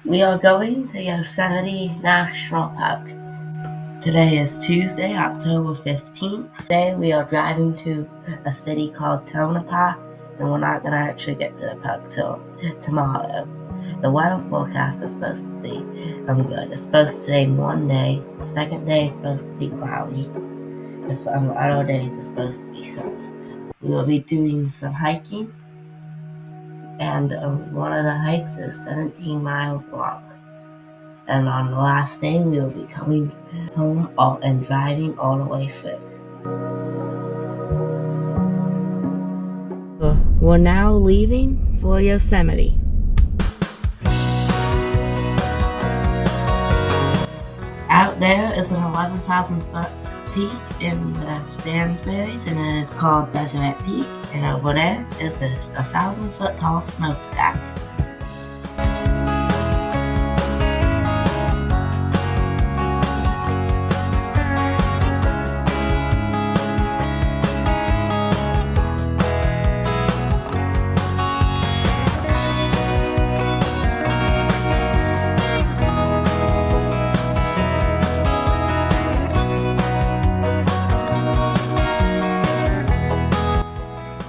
We are going to Yosemite National Park. Today is Tuesday, October 15th. Today we are driving to a city called Tonopah, and we're not going to actually get to the park till tomorrow. The weather forecast is supposed to be good. It's supposed to rain one day, the second day is supposed to be cloudy, and the other days is supposed to be sunny. We will be doing some hiking, and one of the hikes is 17 miles long. And on the last day, we will be coming home and driving all the way through. We're now leaving for Yosemite. Out there is an 11,000-foot peak in the Stansberries, and it is called Deseret Peak. And over there is this 1,000-foot tall smokestack.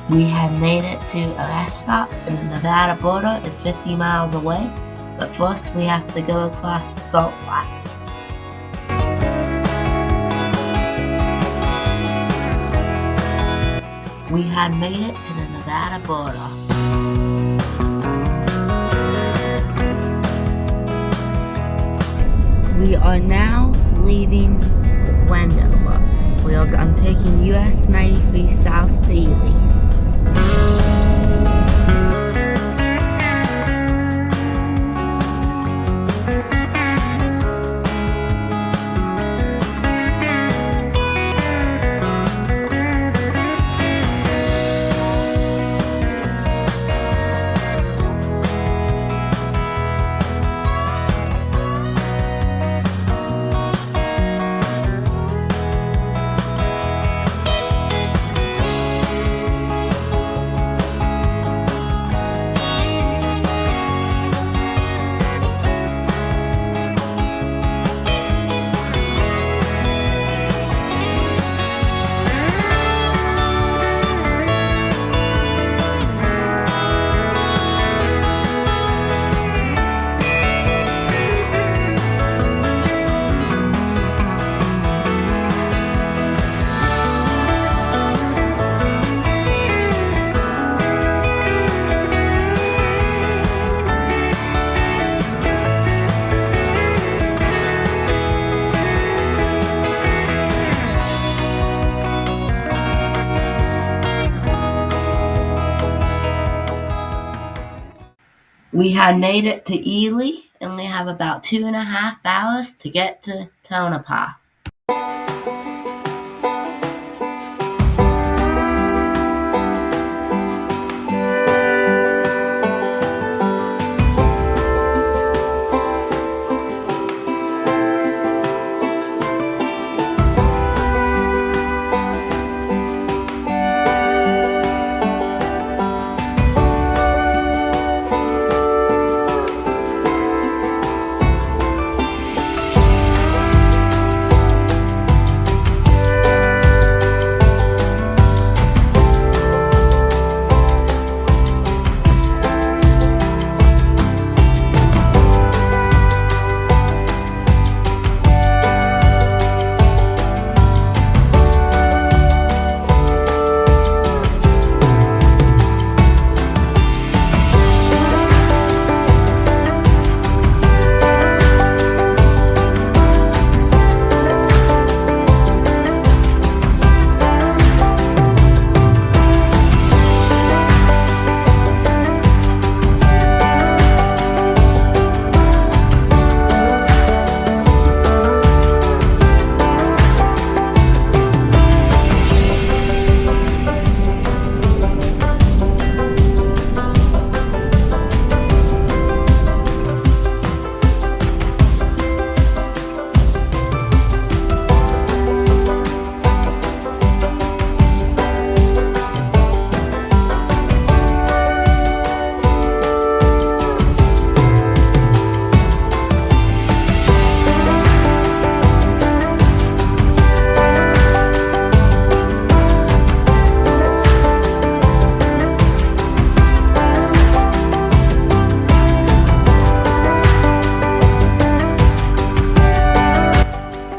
We had made it to a rest stop, and the Nevada border is 50 miles away, but first we have to go across the salt flats. We had made it to the Nevada border. We are now leaving Wendover. I'm taking US 93 south to Ely. We had made it to Ely, and we have about 2.5 hours to get to Tonopah.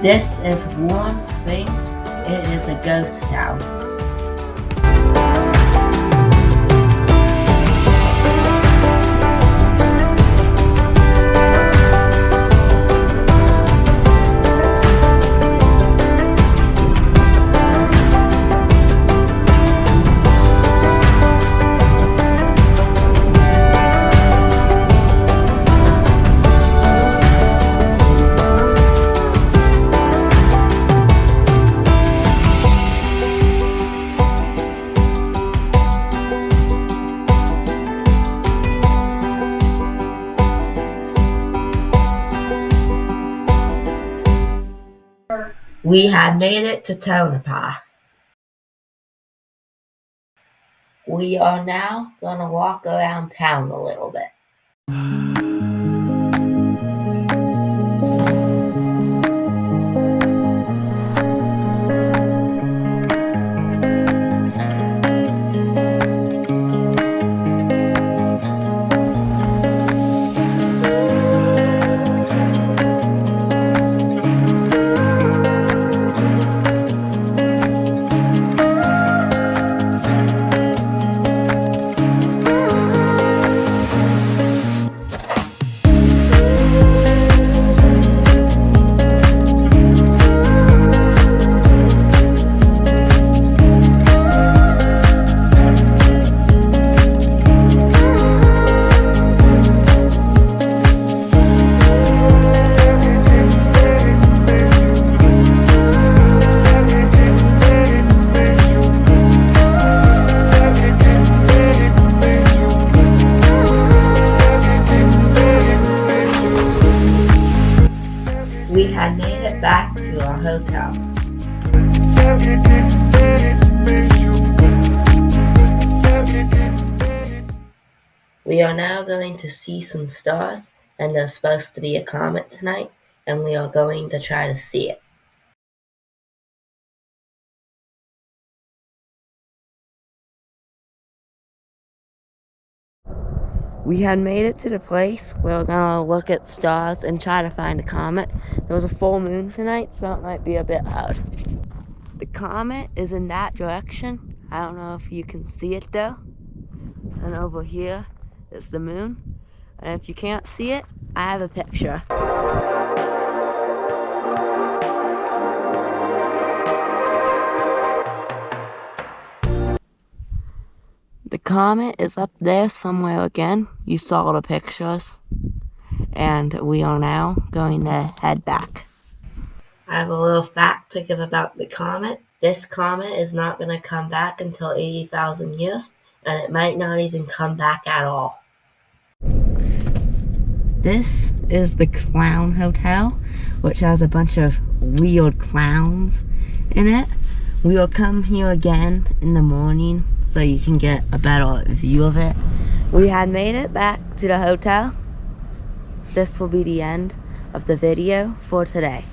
This is Warm Springs. It is a ghost town. We had made it to Tonopah. We are now going to walk around town a little bit. We had made it back to our hotel. We are now going to see some stars, and there's supposed to be a comet tonight, and we are going to try to see it. We had made it to the place where we're gonna look at stars and try to find a comet. There was a full moon tonight, so it might be a bit hard. The comet is in that direction. I don't know if you can see it though. And over here is the moon. And if you can't see it, I have a picture. The comet is up there somewhere again. You saw the pictures. And we are now going to head back. I have a little fact to give about the comet. This comet is not going to come back until 80,000 years, and it might not even come back at all. This is the Clown Hotel, which has a bunch of weird clowns in it. We will come here again in the morning so you can get a better view of it. We had made it back to the hotel. This will be the end of the video for today.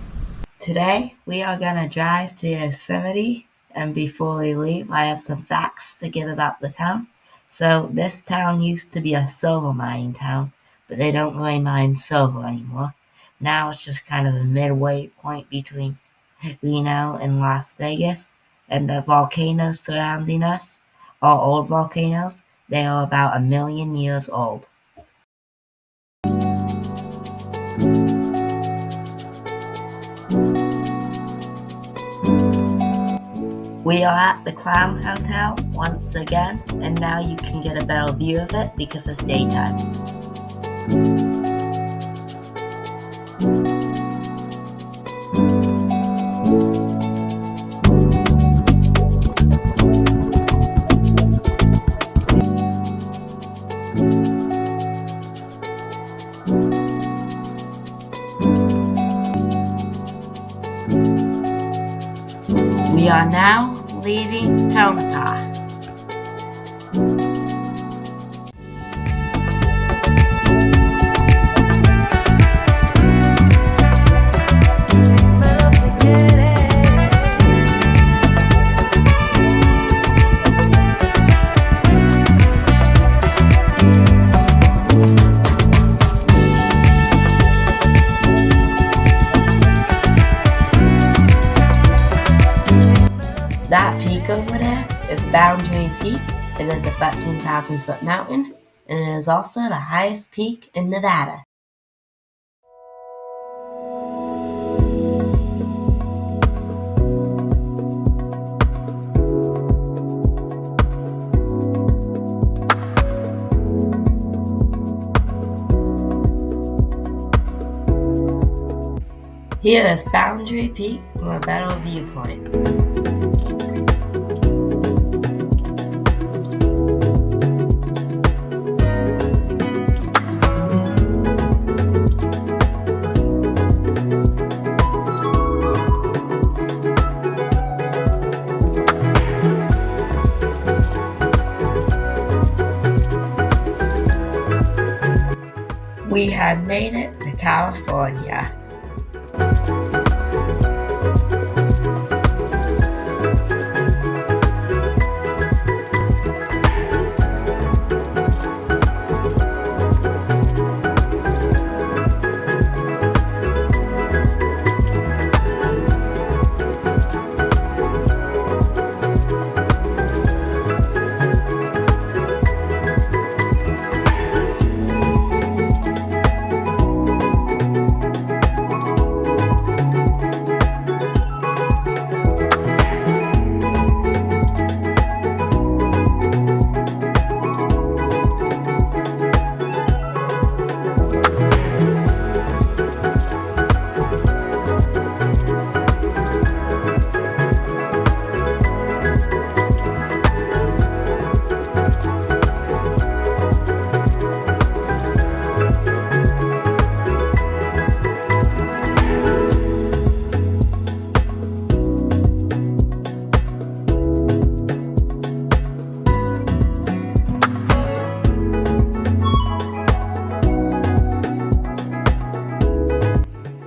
Today, we are going to drive to Yosemite, and before we leave, I have some facts to give about the town. So, this town used to be a silver mining town, but they don't really mine silver anymore. Now it's just kind of a midway point between Reno and Las Vegas, and the volcanoes surrounding us are old volcanoes. They are about 1 million years old. We are at the Clown Hotel once again, and now you can get a better view of it because it's daytime. We are now leaving Tonopah. is a 13,000-foot mountain, and it is also the highest peak in Nevada. Here is Boundary Peak from a better viewpoint. We had made it to California.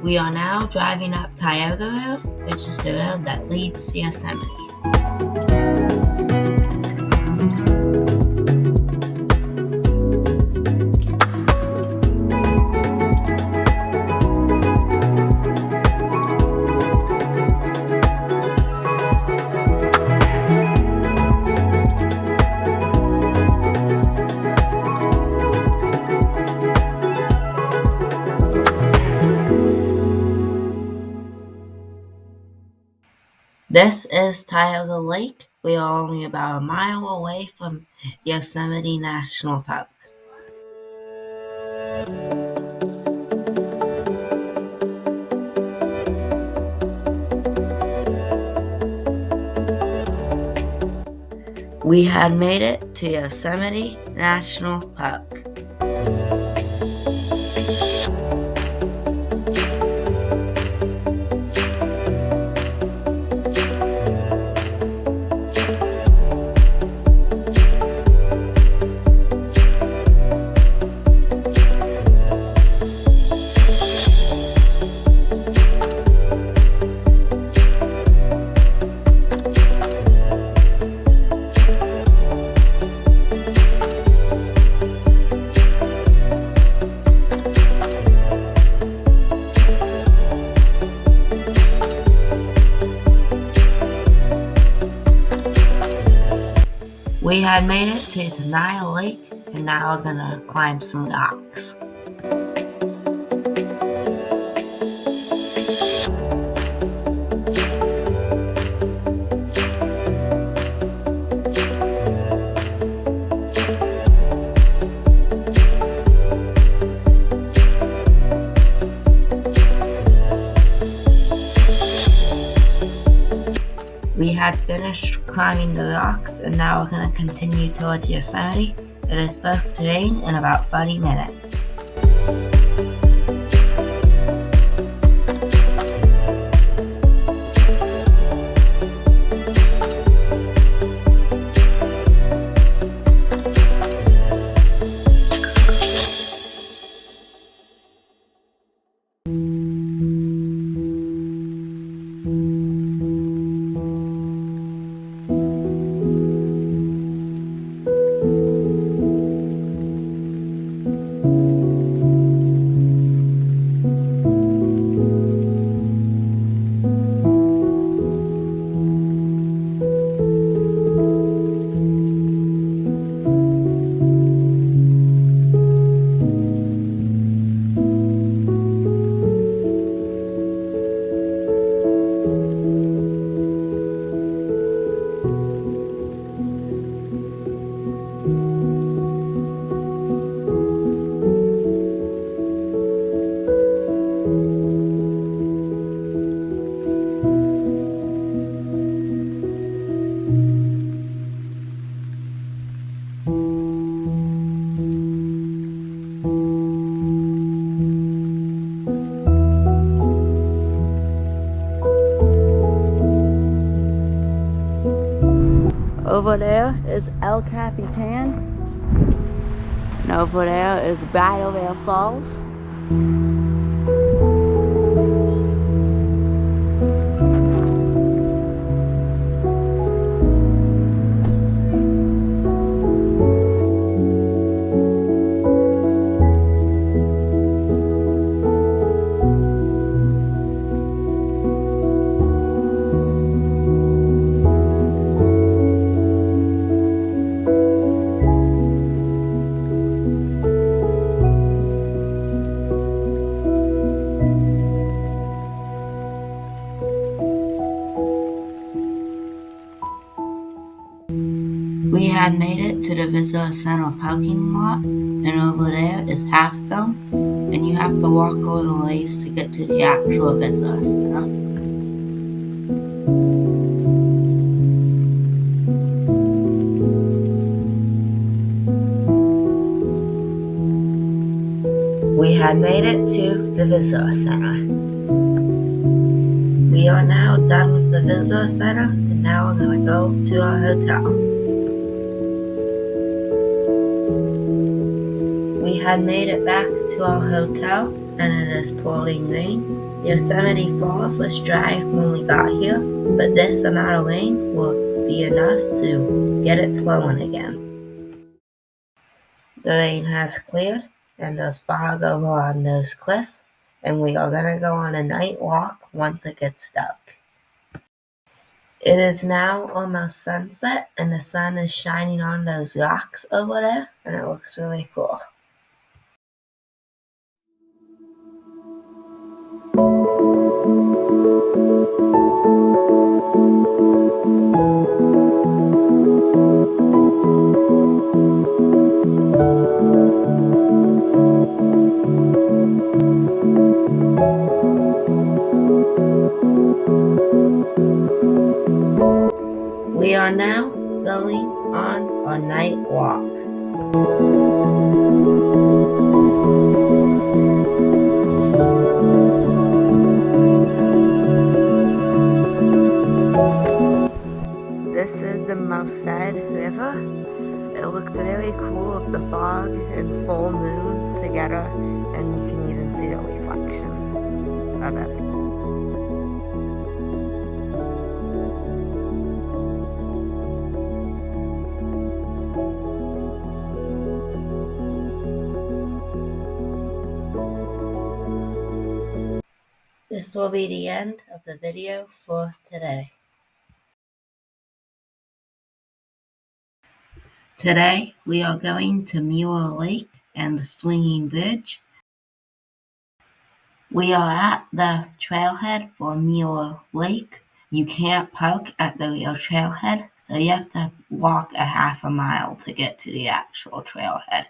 We are now driving up Tioga Road, which is the road that leads to Yosemite. This is Tioga Lake. We are only about a mile away from Yosemite National Park. We had made it to Yosemite National Park. We had made it to Tenaya Lake, and now we're gonna climb some rocks. We had finished climbing the rocks, and now we're going to continue towards Yosemite. It is supposed to rain in about 30 minutes. Over there is El Capitan, and over there is Bridalveil Falls. We had made it to the visitor center parking lot, and over there is Half Dome, and you have to walk a little ways to get to the actual visitor center. We had made it to the visitor center. We are now done with the visitor center, and now we're going to go to our hotel. We had made it back to our hotel, and it is pouring rain. Yosemite Falls was dry when we got here, but this amount of rain will be enough to get it flowing again. The rain has cleared, and there's fog over on those cliffs, and we are going to go on a night walk once it gets dark. It is now almost sunset, and the sun is shining on those rocks over there, and it looks really cool. We are now going on our night walk. This is the Merced River. It looks very cool with the fog and full moon together, and you can even see the reflection of it. This will be the end of the video for today. Today, we are going to Muir Lake and the Swinging Bridge. We are at the trailhead for Muir Lake. You can't park at the real trailhead, so you have to walk a half a mile to get to the actual trailhead.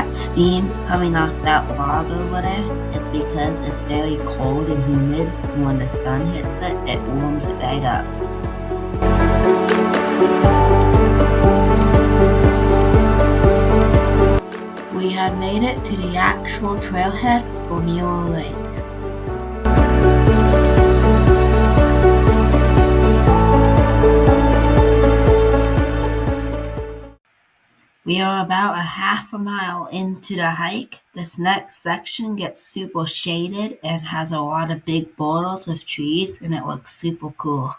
Steam coming off that log over there is because it's very cold and humid, and when the sun hits it, it warms it right up. We had made it to the actual trailhead for Muir Lake. We are about a half a mile into the hike. This next section gets super shaded and has a lot of big boulders with trees, and it looks super cool.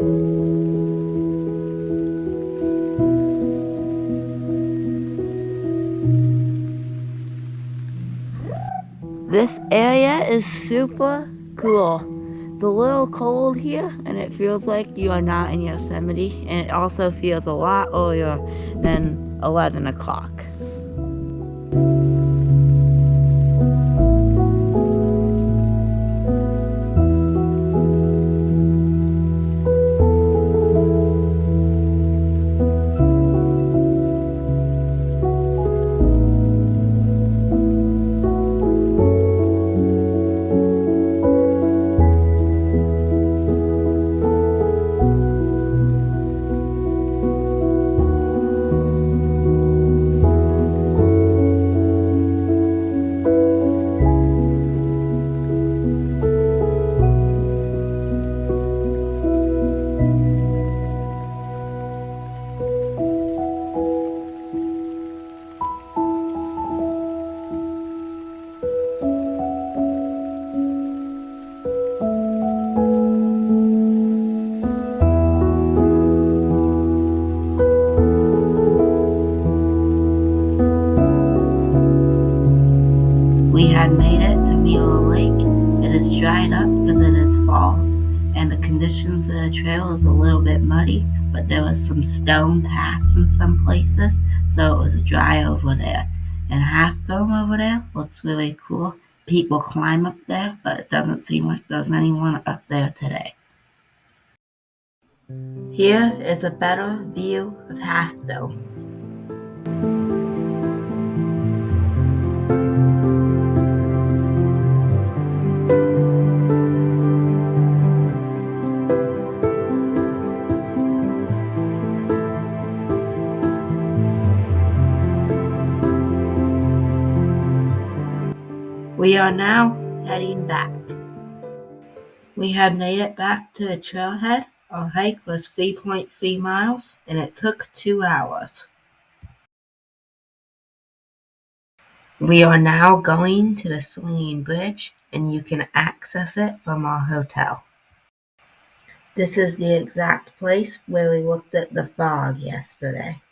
This area is super cool. It's a little cold here, and it feels like you are not in Yosemite, and it also feels a lot earlier than 11 o'clock. We had made it to Mule Lake. It is dried up because it is fall, and the conditions of the trail is a little bit muddy, but there was some stone paths in some places, so it was dry over there. And Half Dome over there looks really cool. People climb up there, but it doesn't seem like there's anyone up there today. Here is a better view of Half Dome. We are now heading back. We had made it back to the trailhead. Our hike was 3.3 miles, and it took 2 hours. We are now going to the swinging bridge, and you can access it from our hotel. This is the exact place where we looked at the fog yesterday.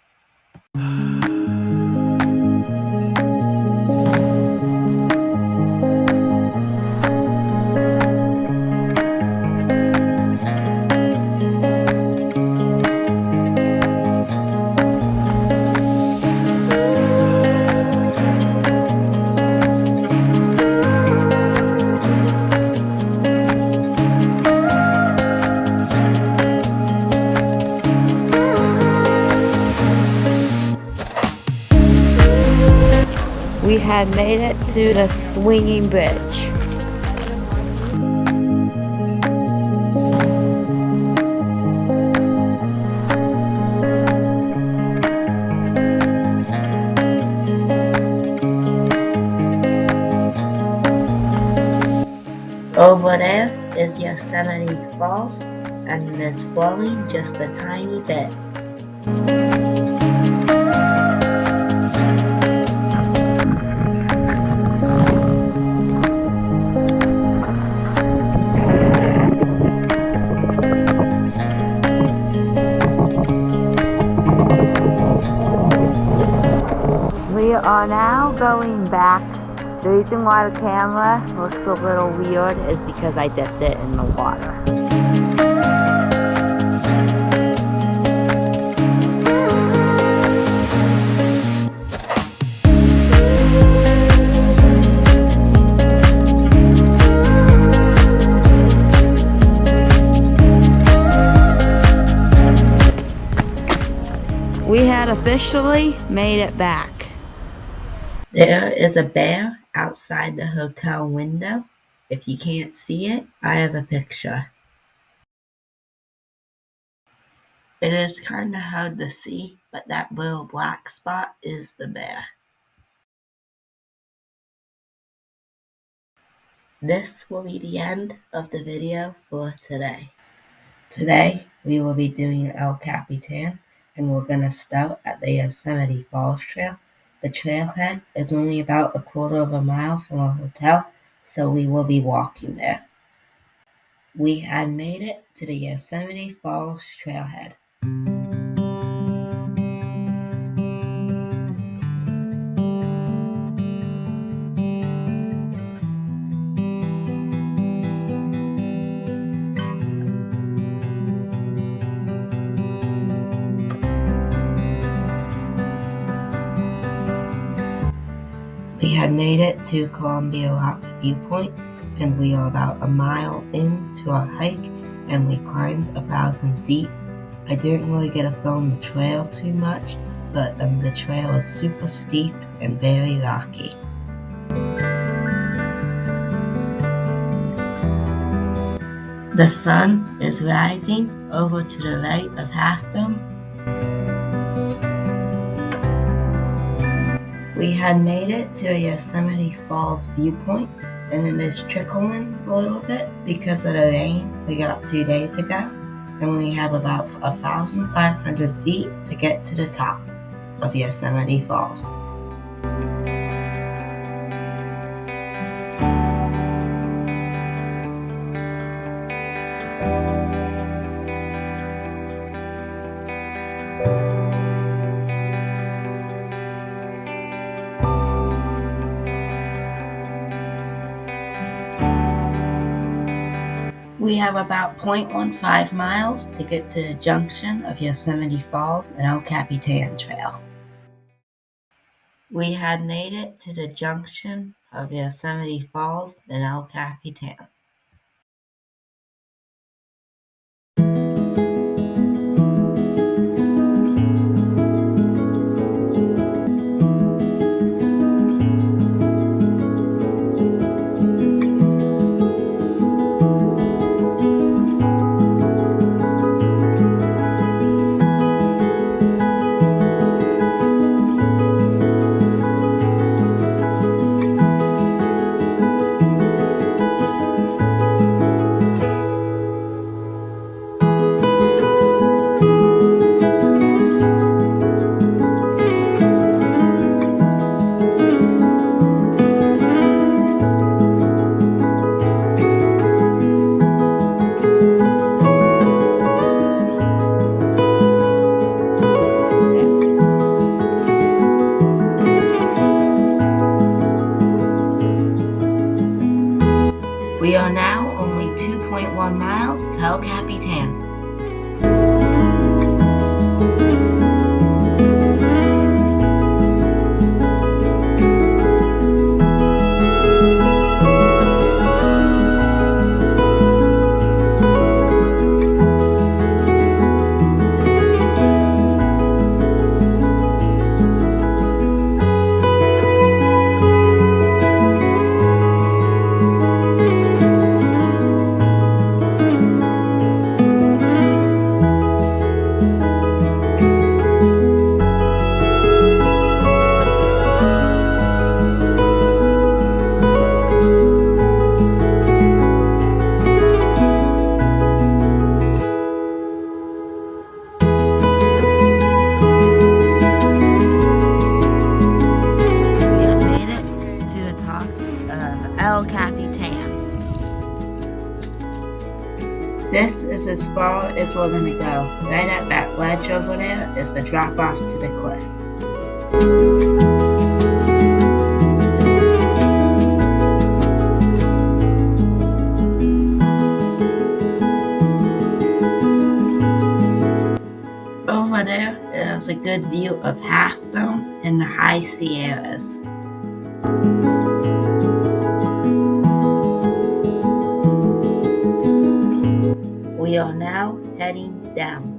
We had made it to the swinging bridge. Over there is Yosemite Falls, and it is flowing just a tiny bit. We are now going back. The reason why the camera looks a little weird is because I dipped it in the water. We had officially made it back. There is a bear outside the hotel window. If you can't see it, I have a picture. It is kind of hard to see, but that little black spot is the bear. This will be the end of the video for today. Today, we will be doing El Capitan, and we're going to start at the Yosemite Falls Trail. The trailhead is only about a quarter of a mile from our hotel, so we will be walking there. We had made it to the Yosemite Falls trailhead. We had made it to Columbia Rock Viewpoint, and we are about a mile into our hike, and we climbed 1,000 feet. I didn't really get to film the trail too much, but the trail is super steep and very rocky. The sun is rising over to the right of Half Dome. We had made it to a Yosemite Falls viewpoint, and it is trickling a little bit because of the rain we got 2 days ago, and we have about 1,500 feet to get to the top of Yosemite Falls. We have about 0.15 miles to get to the junction of Yosemite Falls and El Capitan Trail. We had made it to the junction of Yosemite Falls and El Capitan. We are now only 2.1 miles to El Capitan. El Capitan. This is as far as we're going to go. Right at that ledge over there is the drop off to the cliff. Over there is a good view of Half Dome and the high Sierras. We are now heading down.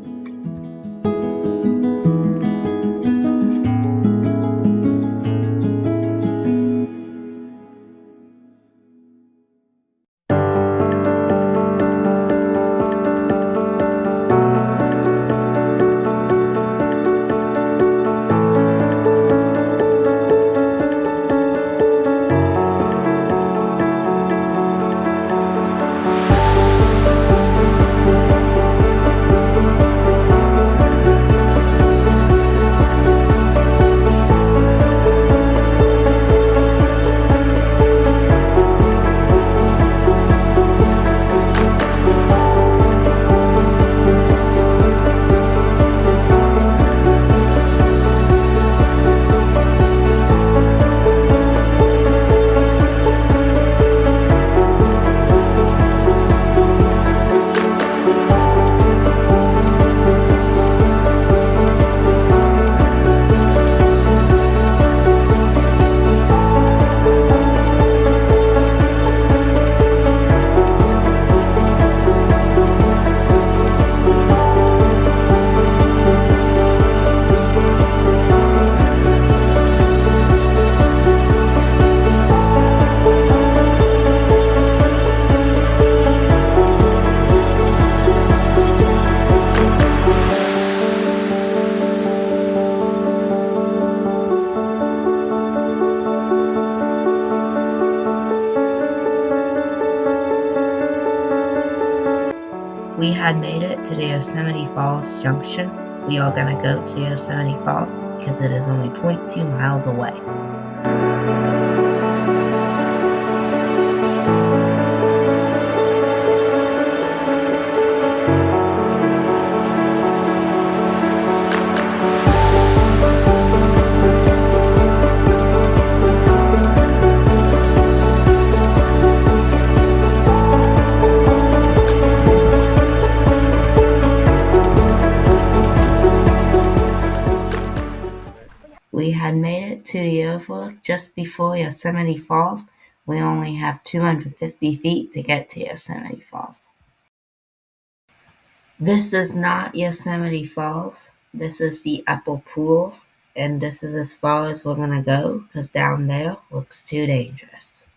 had made it to the Yosemite Falls Junction. We are gonna go to Yosemite Falls because it is only 0.2 miles away. We had made it to the overlook just before Yosemite Falls. We only have 250 feet to get to Yosemite Falls. This is not Yosemite Falls. This is the Upper Pools, and this is as far as we're gonna go because down there looks too dangerous.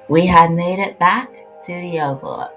We had made it back to the overlook.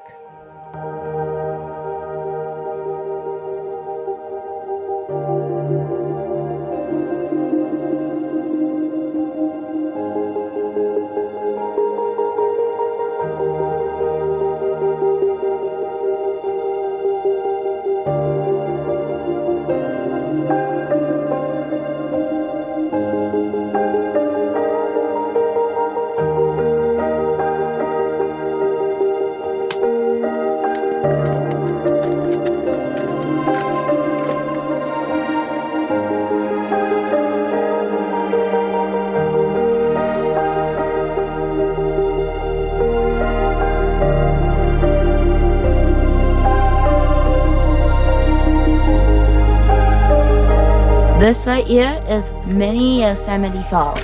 This right here is Mini Yosemite Falls.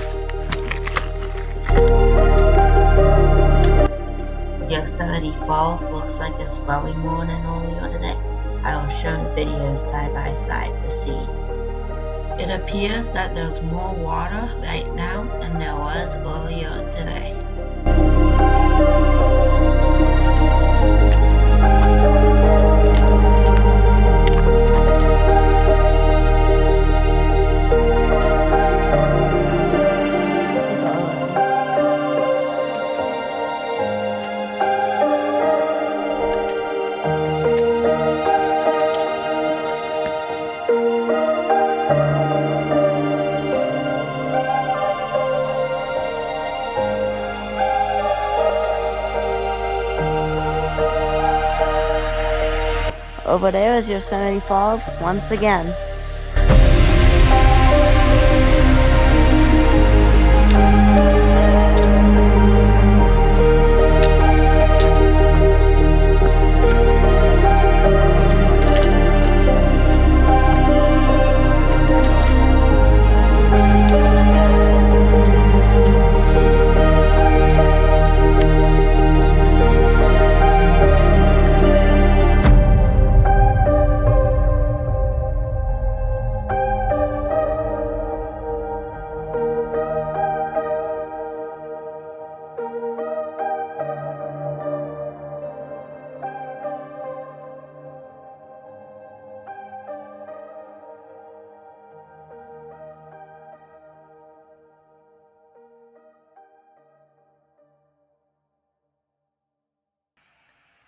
Yosemite Falls looks like it's flowing more than earlier today. I will show the videos side by side to see. It appears that there's more water right now than there was earlier today. Over there is Yosemite Falls once again.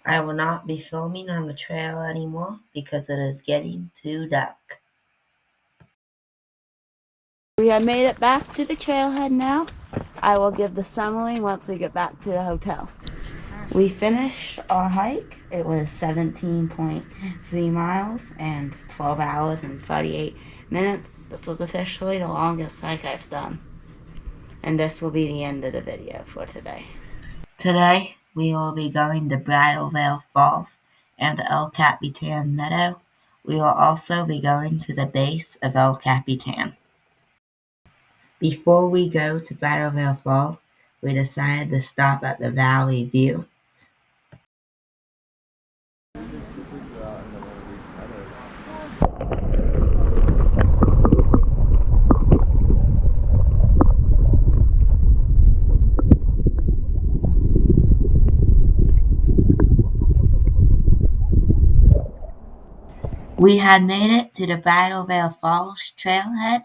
I will not be filming on the trail anymore because it is getting too dark. We have made it back to the trailhead now. I will give the summary once we get back to the hotel. We finished our hike. It was 17.3 miles and 12 hours and 38 minutes. This was officially the longest hike I've done. And this will be the end of the video for today. Today, we will be going to Bridalveil Falls and El Capitan Meadow. We will also be going to the base of El Capitan. Before we go to Bridalveil Falls, we decided to stop at the Valley View. We had made it to the Bridalveil Falls trailhead.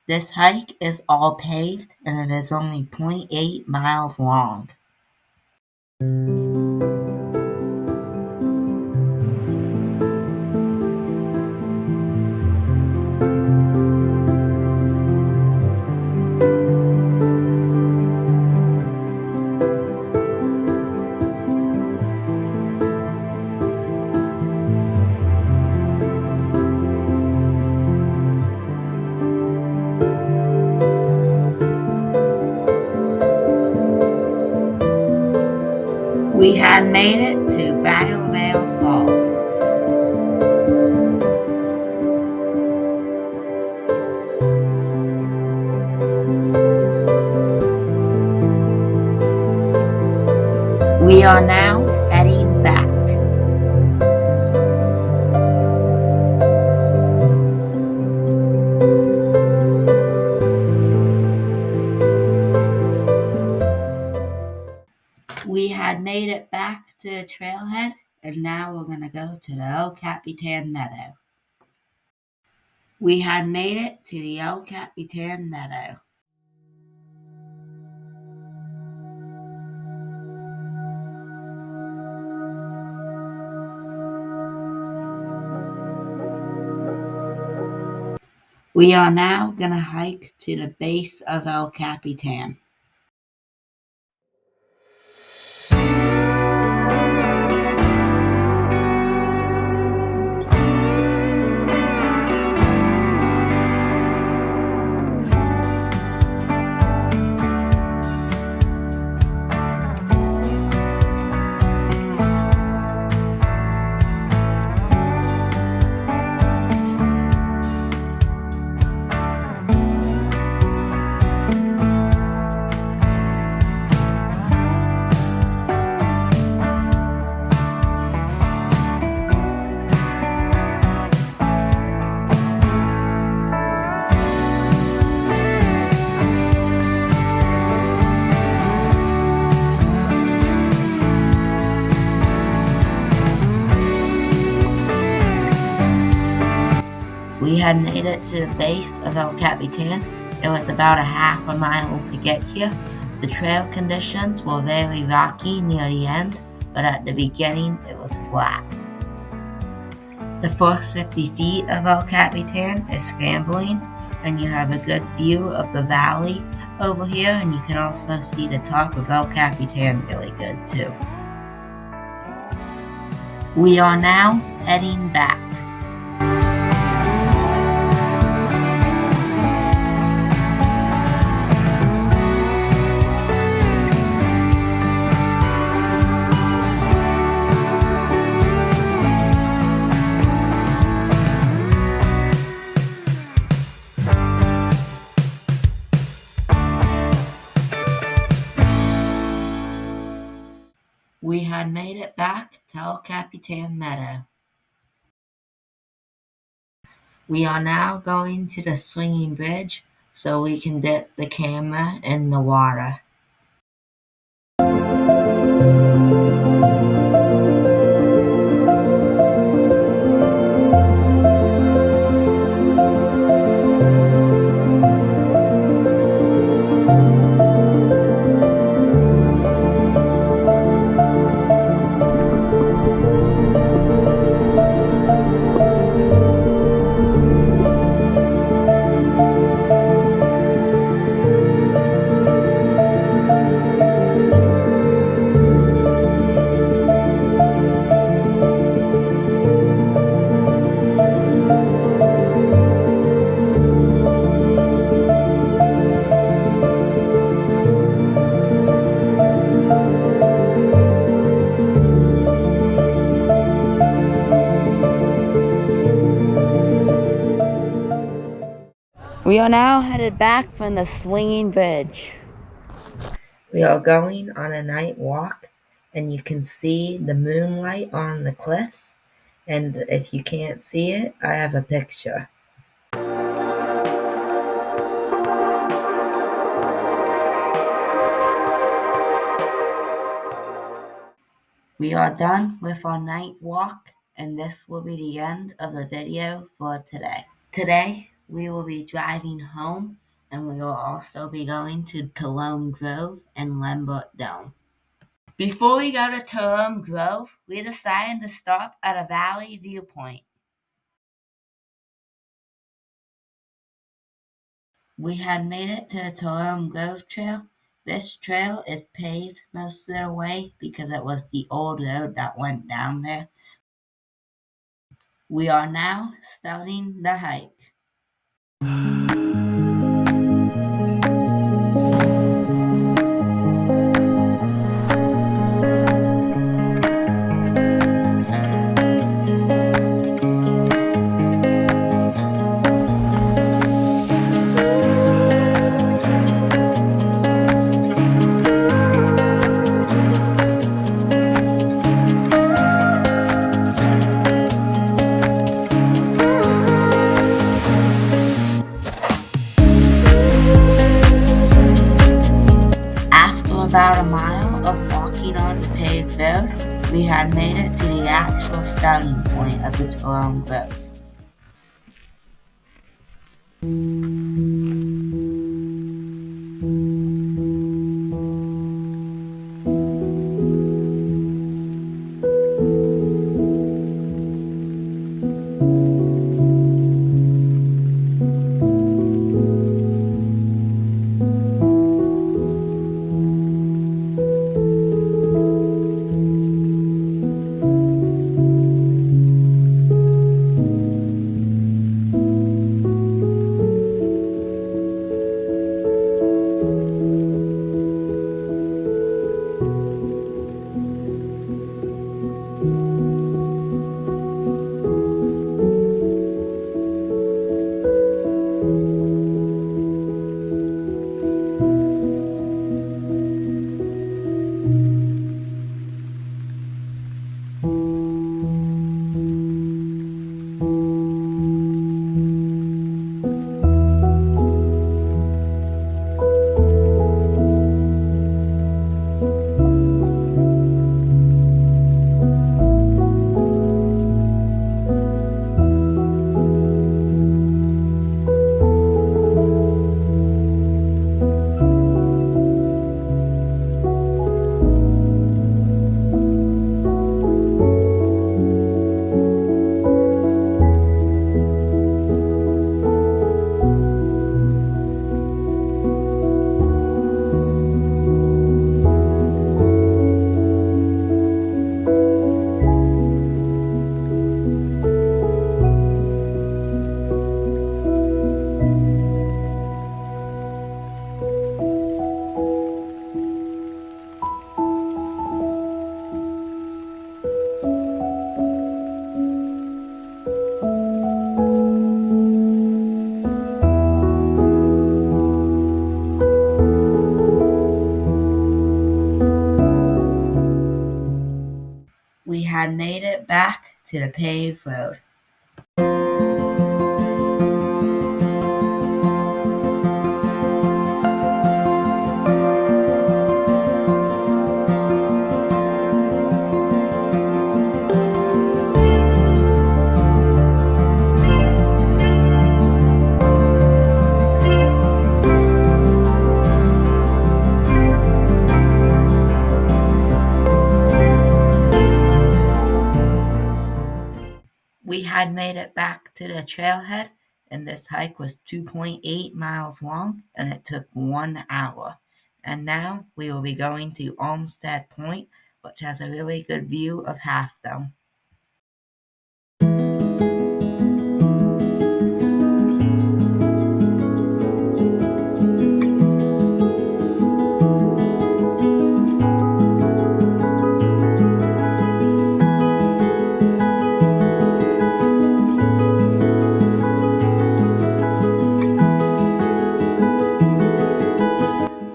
This hike is all paved and it is only 0.8 miles long. We had made it to Bridalveil Falls. We are now heading back. We had made it back to the trailhead, and now we're going to go to the El Capitan Meadow. We had made it to the El Capitan Meadow. We are now going to hike to the base of El Capitan. We had made it to the base of El Capitan. It was about a half a mile to get here. The trail conditions were very rocky near the end, but at the beginning it was flat. The first 50 feet of El Capitan is scrambling, and you have a good view of the valley over here, and you can also see the top of El Capitan really good too. We are now heading back. We had made it back to El Capitan Meadow. We are now going to the swinging bridge so we can dip the camera in the water. We are now headed back from the swinging bridge. We are going on a night walk, and you can see the moonlight on the cliffs. And if you can't see it, I have a picture. We are done with our night walk, and this will be the end of the video for today. Today, we will be driving home, and we will also be going to Tuolumme Grove and Lembert Dome. Before we go to Tuolumme Grove, we decided to stop at a valley viewpoint. We had made it to the Tuolumme Grove trail. This trail is paved most of the way because it was the old road that went down there. We are now starting the hike. About a mile of walking on the paved road, we had made it to the actual starting point of the Tuolumme Grove. We had made it back to the paved road. We had made it back to the trailhead, and this hike was 2.8 miles long, and it took 1 hour. And now we will be going to Olmsted Point, which has a really good view of Half Dome.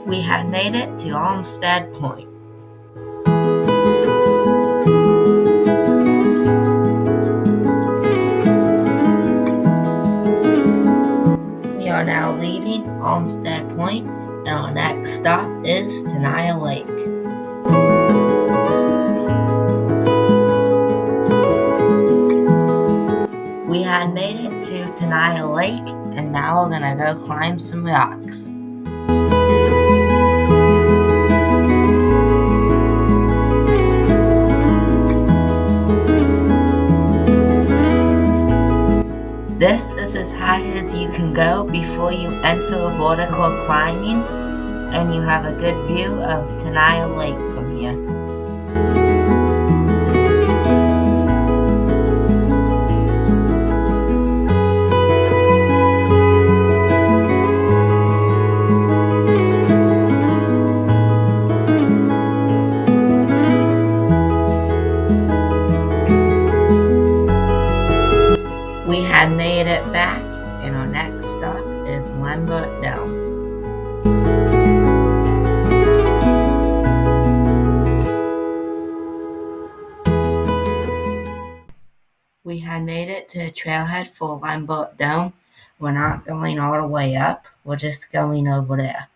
We had made it to Olmsted Point. We are now leaving Olmsted Point, and our next stop is Tenaya Lake. We had made it to Tenaya Lake, and now we're gonna go climb some rocks. This is as high as you can go before you enter a vertical climbing, and you have a good view of Tenaya Lake from here. We had made it back, and our next stop is Lembert Dome. We had made it to the trailhead for Lembert Dome. We're not going all the way up, we're just going over there.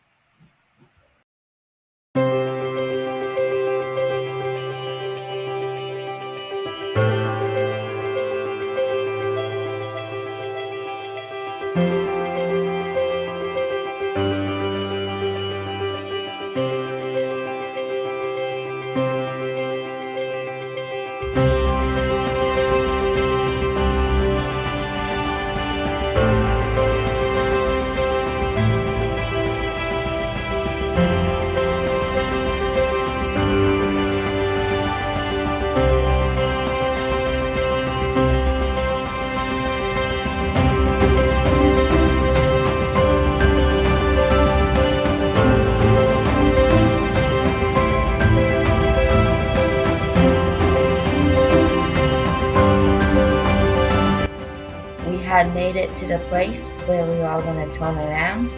We had made it to the place where we are going to turn around,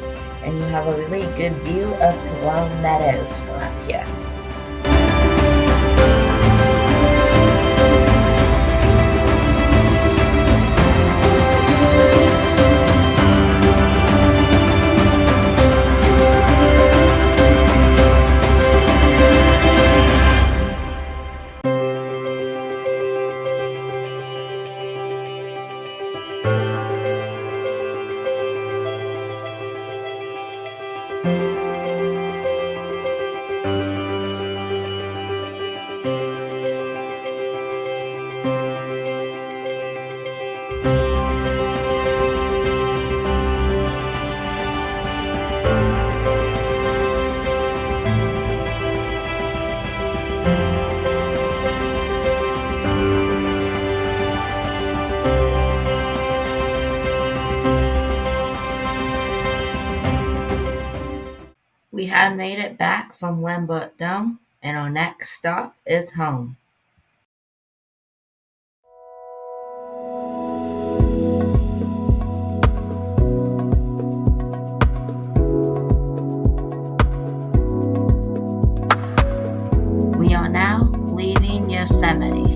and you have a really good view of Tuolumme Meadows from up here. We had made it back from Lembert Dome, and our next stop is home. We are now leaving Yosemite.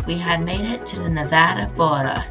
We had made it to the Nevada border.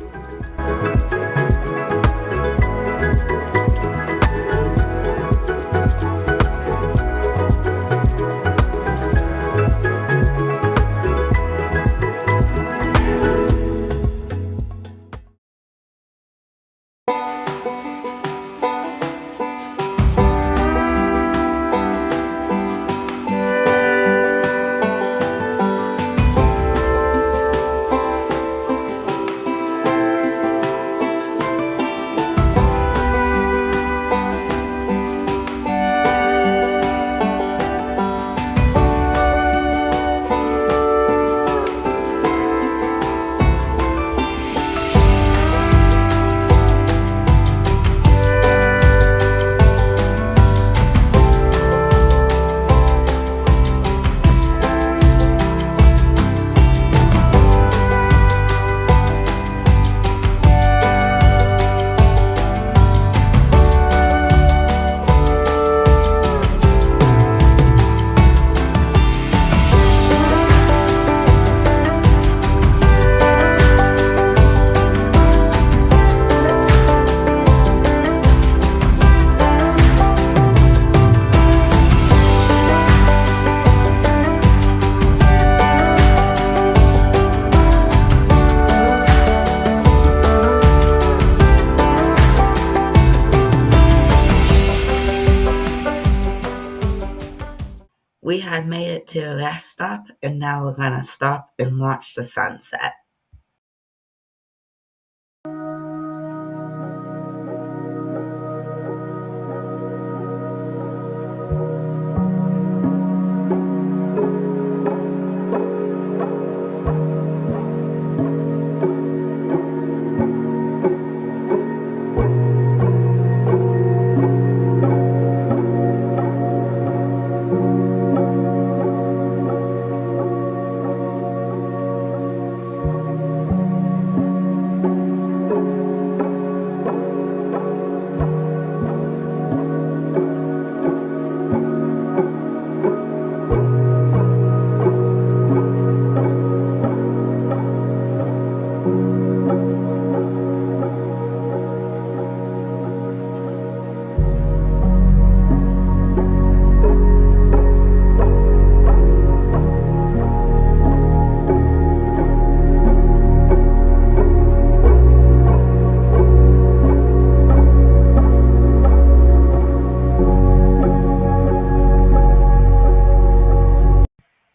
it to a rest stop, and now we're gonna stop and watch the sunset.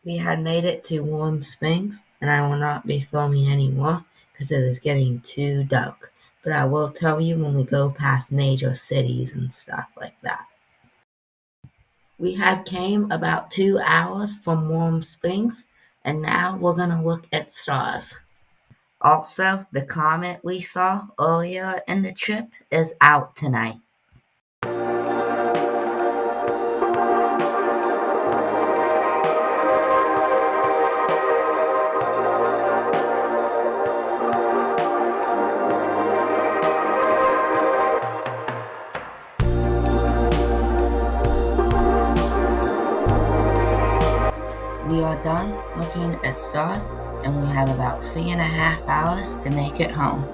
We had made it to Warm Springs, and I will not be filming anymore because it is getting too dark. But I will tell you when we go past major cities and stuff like that. We had came about 2 hours from Warm Springs, and now we're gonna look at stars. Also, the comet we saw earlier in the trip is out tonight. We are done looking at stars, and we have about 3.5 hours to make it home.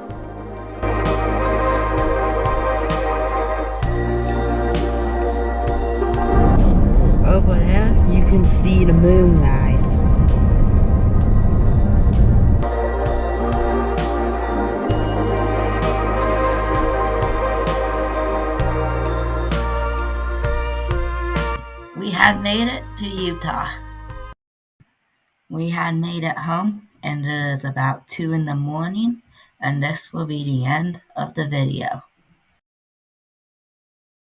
Over there, you can see the moon rise. We had made it to Utah. We had made it home, and it is about 2 in the morning, and this will be the end of the video.